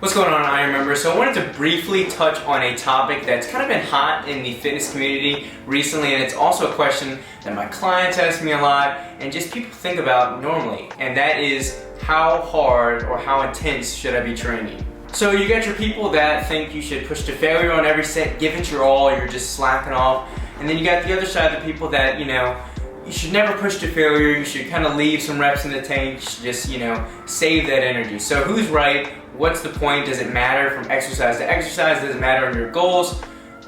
What's going on, Iron Member? So I wanted to briefly touch on a topic that's kind of been hot in the fitness community recently, and it's also a question that my clients ask me a lot and just people think about normally, and that is how hard or how intense should I be training? So you got your people that think you should push to failure on every set, give it your all, you're just slacking off, and then you got the other side of the people that, you should never push to failure, you should kind of leave some reps in the tank, you should just, save that energy. So who's right? What's the point? Does it matter from exercise to exercise? Does it matter on your goals?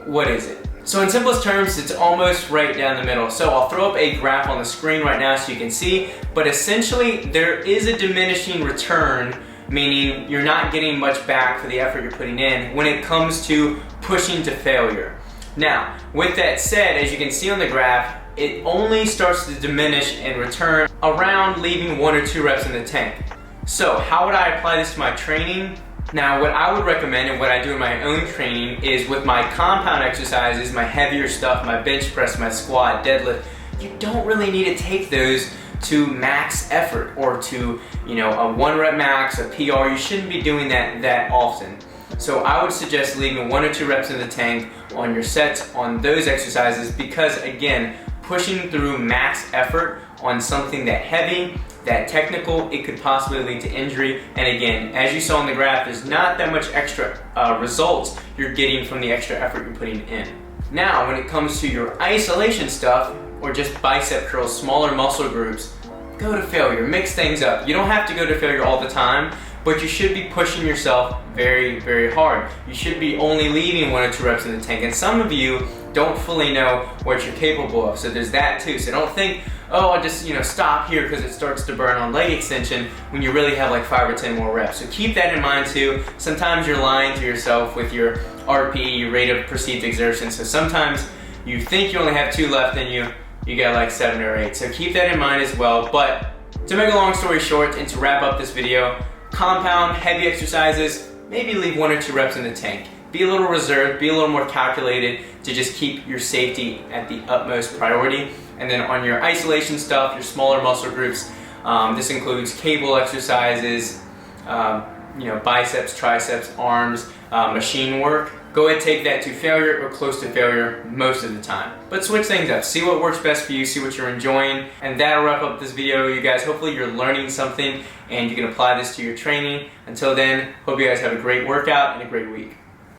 What is it? So in simplest terms, it's almost right down the middle. So I'll throw up a graph on the screen right now so you can see, but essentially there is a diminishing return, meaning you're not getting much back for the effort you're putting in when it comes to pushing to failure. Now, with that said, as you can see on the graph, it only starts to diminish and return around leaving 1 or 2 reps in the tank. So how would I apply this to my training? Now, what I would recommend and what I do in my own training is with my compound exercises, my heavier stuff, my bench press, my squat, deadlift, you don't really need to take those to max effort or to, a 1 rep max, a PR. You shouldn't be doing that often. So I would suggest leaving 1 or 2 reps in the tank on your sets on those exercises because, again, pushing through max effort on something that heavy, that technical, it could possibly lead to injury. And again, as you saw in the graph, there's not that much extra results you're getting from the extra effort you're putting in. Now, when it comes to your isolation stuff, or just bicep curls, smaller muscle groups, go to failure, mix things up. You don't have to go to failure all the time, but you should be pushing yourself very, very hard. You should be only leaving 1 or 2 reps in the tank. And some of you don't fully know what you're capable of, so there's that too. So don't think, oh, I'll just stop here because it starts to burn on leg extension when you really have like 5 or 10 more reps. So keep that in mind too. Sometimes you're lying to yourself with your RP, your rate of perceived exertion. So sometimes you think you only have 2 left and you got like 7 or 8. So keep that in mind as well. But to make a long story short and to wrap up this video, compound, heavy exercises, maybe leave 1 or 2 reps in the tank. Be a little reserved, be a little more calculated to just keep your safety at the utmost priority. And then on your isolation stuff, your smaller muscle groups, this includes cable exercises, biceps, triceps, arms, machine work. Go ahead and take that to failure or close to failure most of the time. But switch things up. See what works best for you, see what you're enjoying. And that'll wrap up this video, you guys. Hopefully you're learning something and you can apply this to your training. Until then, hope you guys have a great workout and a great week.